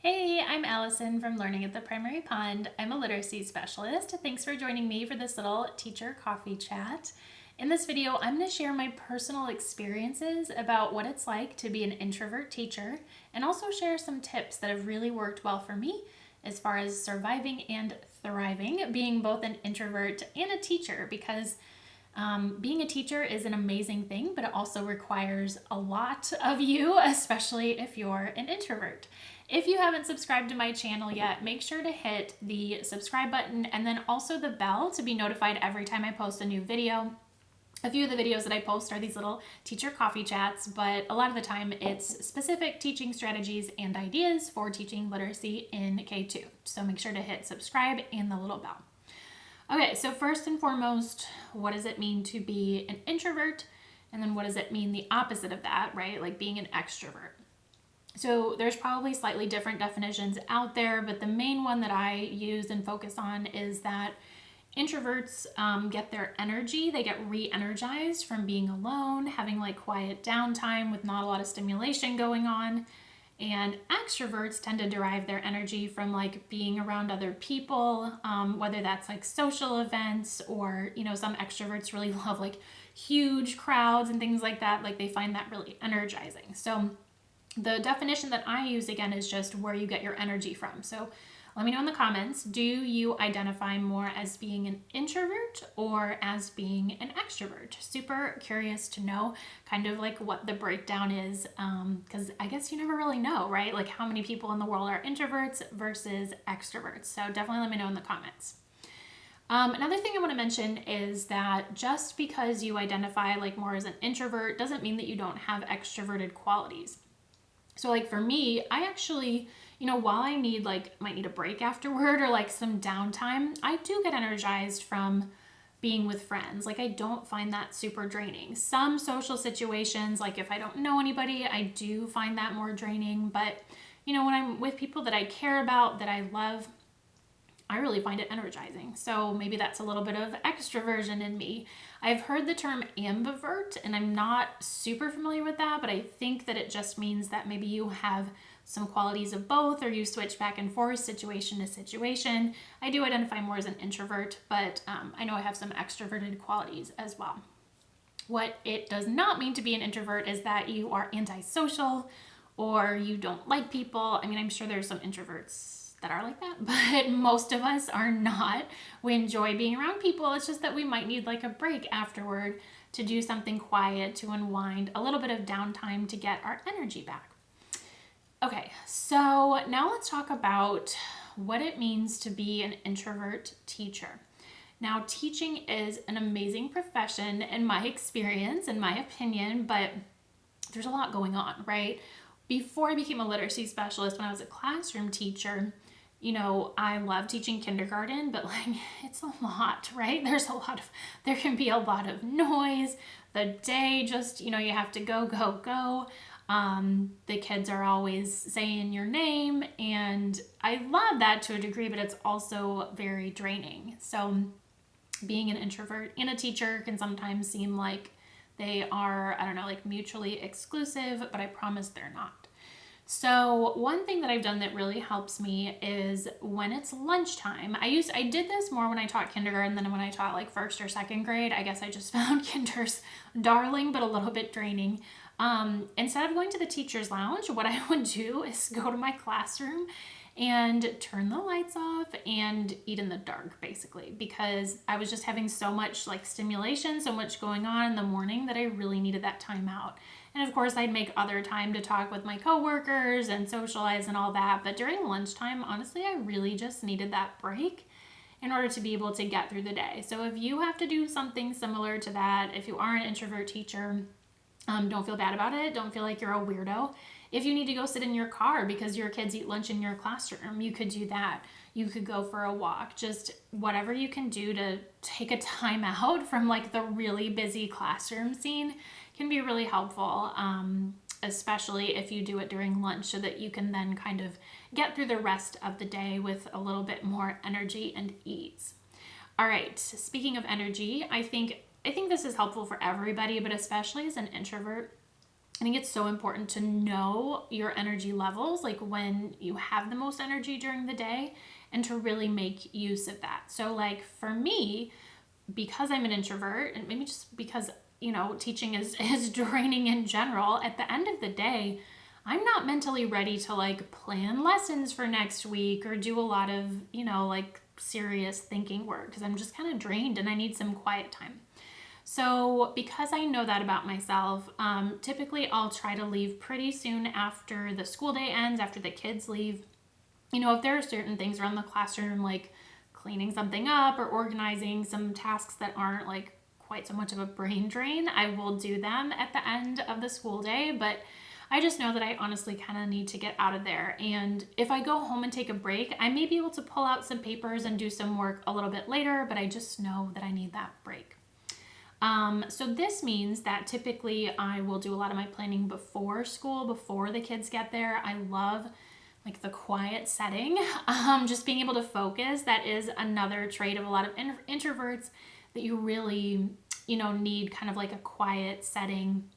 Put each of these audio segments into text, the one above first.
Hey, I'm Allison from Learning at the Primary Pond. I'm a literacy specialist. Thanks for joining me for this little teacher coffee chat. In this video, I'm going to share my personal experiences about what it's like to be an introvert teacher and also share some tips that have really worked well for me as far as surviving and thriving, being both an introvert and a teacher, because being a teacher is an amazing thing, but it also requires a lot of you, especially if you're an introvert. If you haven't subscribed to my channel yet, make sure to hit the subscribe button and then also the bell to be notified every time I post a new video. A few of the videos that I post are these little teacher coffee chats, but a lot of the time it's specific teaching strategies and ideas for teaching literacy in K2. So make sure to hit subscribe and the little bell. Okay, so first and foremost, what does it mean to be an introvert? And then what does it mean the opposite of that, right? Like being an extrovert. So there's probably slightly different definitions out there, but the main one that I use and focus on is that introverts get their energy, they get re-energized from being alone, having like quiet downtime with not a lot of stimulation going on. And extroverts tend to derive their energy from like being around other people, whether that's like social events or, some extroverts really love like huge crowds and things like that. Like they find that really energizing. So the definition that I use again is just where you get your energy from. So let me know in the comments, do you identify more as being an introvert or as being an extrovert? Super curious to know kind of like what the breakdown is, because I guess you never really know, right? Like how many people in the world are introverts versus extroverts. So definitely let me know in the comments. Another thing I want to mention is that just because you identify like more as an introvert doesn't mean that you don't have extroverted qualities. So like for me, I actually, while I might need a break afterward or like some downtime, I do get energized from being with friends. Like I don't find that super draining. Some social situations, like if I don't know anybody, I do find that more draining. But, when I'm with people that I care about, that I love, I really find it energizing. So maybe that's a little bit of extroversion in me. I've heard the term ambivert, and I'm not super familiar with that, but I think that it just means that maybe you have some qualities of both, or you switch back and forth situation to situation. I do identify more as an introvert, but I know I have some extroverted qualities as well. What it does not mean to be an introvert is that you are antisocial or you don't like people. I mean, I'm sure there's some introverts that are like that, but most of us are not. We enjoy being around people. It's just that we might need like a break afterward to do something quiet, to unwind, a little bit of downtime to get our energy back. Okay, so now let's talk about what it means to be an introvert teacher. Now, teaching is an amazing profession in my experience, in my opinion, but there's a lot going on, right? Before I became a literacy specialist, when I was a classroom teacher, I love teaching kindergarten, but like it's a lot, right? There can be a lot of noise. The day just, you have to go, go, go. The kids are always saying your name, and I love that to a degree, but it's also very draining. So being an introvert and a teacher can sometimes seem like they are, like mutually exclusive, but I promise they're not. So one thing that I've done that really helps me is when it's lunchtime. I did this more when I taught kindergarten than when I taught like first or second grade. I guess I just found kinder's darling, but a little bit draining. Instead of going to the teacher's lounge, what I would do is go to my classroom and turn the lights off and eat in the dark, basically, because I was just having so much like stimulation, so much going on in the morning that I really needed that time out. And of course, I'd make other time to talk with my coworkers and socialize and all that. But during lunchtime, honestly, I really just needed that break in order to be able to get through the day. So if you have to do something similar to that, if you are an introvert teacher, don't feel bad about it. Don't feel like you're a weirdo. If you need to go sit in your car because your kids eat lunch in your classroom, you could do that. You could go for a walk. Just whatever you can do to take a time out from like the really busy classroom scene can be really helpful, especially if you do it during lunch so that you can then kind of get through the rest of the day with a little bit more energy and ease. All right, speaking of energy, I think this is helpful for everybody, but especially as an introvert, I think it's so important to know your energy levels, like when you have the most energy during the day, and to really make use of that. So like for me, because I'm an introvert, and maybe just because, teaching is draining in general, at the end of the day, I'm not mentally ready to like plan lessons for next week or do a lot of, like serious thinking work, because I'm just kind of drained and I need some quiet time. So because I know that about myself, typically I'll try to leave pretty soon after the school day ends, after the kids leave. If there are certain things around the classroom, like cleaning something up or organizing some tasks that aren't like quite so much of a brain drain, I will do them at the end of the school day. But I just know that I honestly kind of need to get out of there. And if I go home and take a break, I may be able to pull out some papers and do some work a little bit later, but I just know that I need that break. So this means that typically I will do a lot of my planning before school, before the kids get there. I love like the quiet setting, just being able to focus. That is another trait of a lot of introverts, that you really, need kind of like a quiet setting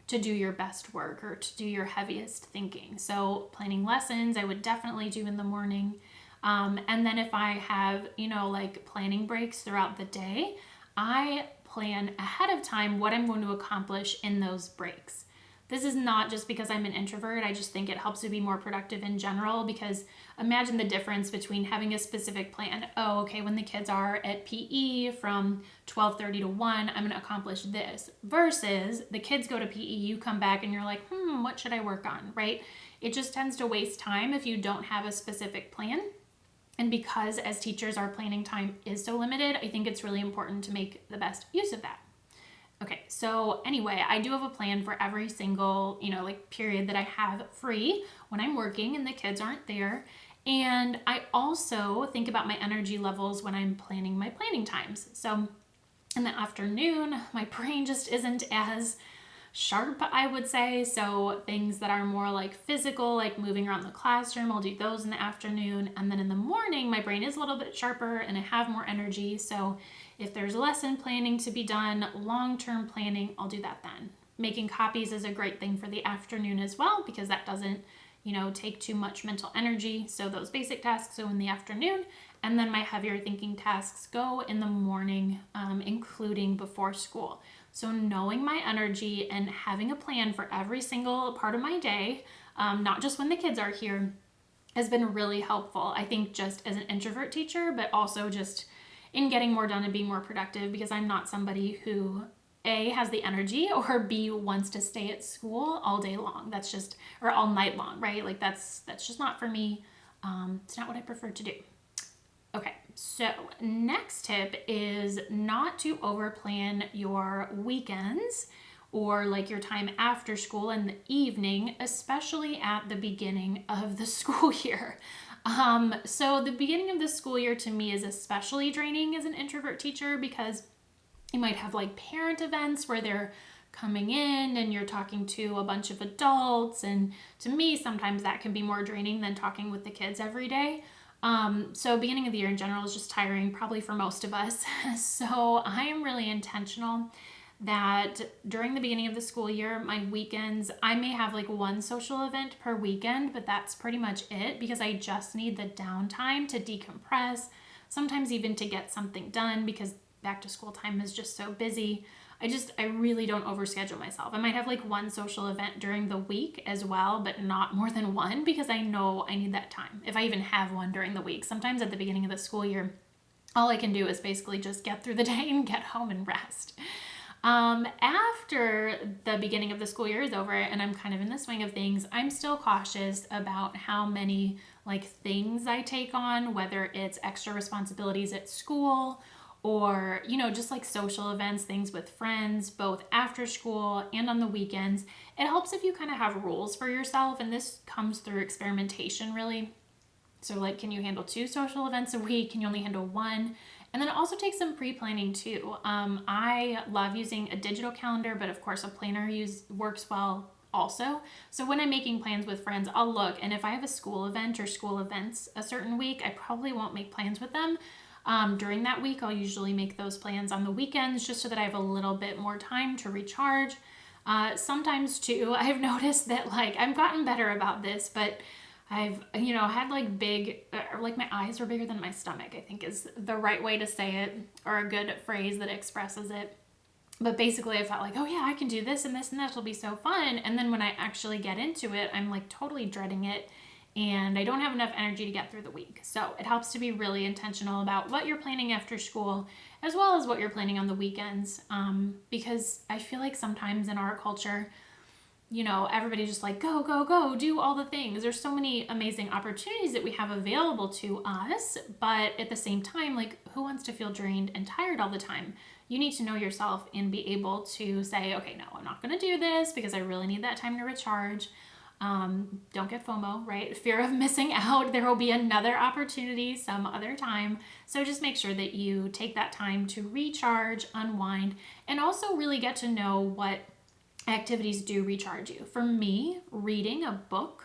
to do your best work or to do your heaviest thinking. So planning lessons, I would definitely do in the morning. And then if I have, like planning breaks throughout the day, I plan ahead of time what I'm going to accomplish in those breaks. This is not just because I'm an introvert. I just think it helps to be more productive in general, because imagine the difference between having a specific plan. Oh, okay, when the kids are at PE from 12:30 to 1, I'm going to accomplish this, versus the kids go to PE, you come back and you're like, what should I work on, right? It just tends to waste time if you don't have a specific plan. And because as teachers, our planning time is so limited, I think it's really important to make the best use of that. Okay, so anyway, I do have a plan for every single, like period that I have free when I'm working and the kids aren't there. And I also think about my energy levels when I'm planning my planning times. So in the afternoon, my brain just isn't as sharp, I would say. So things that are more like physical, like moving around the classroom, I'll do those in the afternoon. And then in the morning, my brain is a little bit sharper and I have more energy. So if there's lesson planning to be done, long-term planning, I'll do that then. Making copies is a great thing for the afternoon as well, because that doesn't, take too much mental energy. So those basic tasks go in the afternoon, and then my heavier thinking tasks go in the morning, including before school. So knowing my energy and having a plan for every single part of my day, not just when the kids are here, has been really helpful. I think just as an introvert teacher, but also just in getting more done and being more productive, because I'm not somebody who A, has the energy, or B, wants to stay at school all day long. That's just, or all night long, right? Like that's just not for me. It's not what I prefer to do. Okay, so next tip is not to overplan your weekends or like your time after school in the evening, especially at the beginning of the school year. So the beginning of the school year to me is especially draining as an introvert teacher, because you might have like parent events where they're coming in and you're talking to a bunch of adults. And to me, sometimes that can be more draining than talking with the kids every day. So beginning of the year in general is just tiring, probably for most of us. So I am really intentional that during the beginning of the school year, my weekends, I may have like one social event per weekend, but that's pretty much it, because I just need the downtime to decompress, sometimes even to get something done, because back to school time is just so busy. I really don't overschedule myself. I might have like one social event during the week as well, but not more than one, because I know I need that time. If I even have one during the week, sometimes at the beginning of the school year, all I can do is basically just get through the day and get home and rest. After the beginning of the school year is over and I'm kind of in the swing of things, I'm still cautious about how many like things I take on, whether it's extra responsibilities at school or, just like social events, things with friends, both after school and on the weekends. It helps if you kind of have rules for yourself, and this comes through experimentation, really. So like, can you handle 2 social events a week? Can you only handle 1? And then it also takes some pre-planning too. I love using a digital calendar, but of course a planner works well also. So when I'm making plans with friends, I'll look, and if I have a school event or school events a certain week, I probably won't make plans with them. During that week, I'll usually make those plans on the weekends, just so that I have a little bit more time to recharge. Sometimes too, I've noticed that like I've gotten better about this, but I've, had like like my eyes were bigger than my stomach, I think is the right way to say it, or a good phrase that expresses it. But basically, I felt like, oh yeah, I can do this and this and that will be so fun. And then when I actually get into it, I'm like totally dreading it. And I don't have enough energy to get through the week. So it helps to be really intentional about what you're planning after school, as well as what you're planning on the weekends. Because I feel like sometimes in our culture, everybody's just like, go, go, go, do all the things. There's so many amazing opportunities that we have available to us. But at the same time, like, who wants to feel drained and tired all the time? You need to know yourself and be able to say, okay, no, I'm not going to do this because I really need that time to recharge. Don't get FOMO, right? Fear of missing out. There will be another opportunity some other time. So just make sure that you take that time to recharge, unwind, and also really get to know what activities do recharge you. For me, reading a book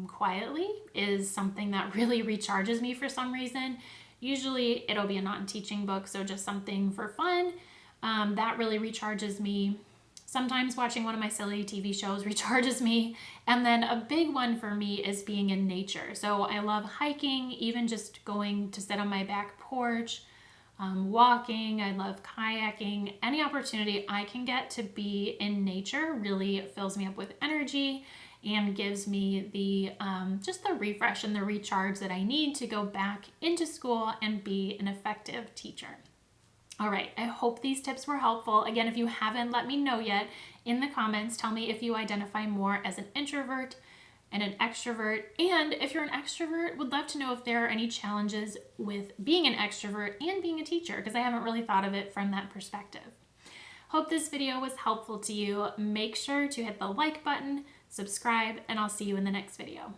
quietly is something that really recharges me for some reason. Usually it'll be a non-teaching book, so just something for fun. That really recharges me. Sometimes watching one of my silly TV shows recharges me. And then a big one for me is being in nature. So I love hiking, even just going to sit on my back porch, walking. I love kayaking. Any opportunity I can get to be in nature really fills me up with energy and gives me the just the refresh and the recharge that I need to go back into school and be an effective teacher. All right, I hope these tips were helpful. Again, if you haven't let me know yet in the comments, tell me if you identify more as an introvert and an extrovert. And if you're an extrovert, would love to know if there are any challenges with being an extrovert and being a teacher, because I haven't really thought of it from that perspective. Hope this video was helpful to you. Make sure to hit the like button, subscribe, and I'll see you in the next video.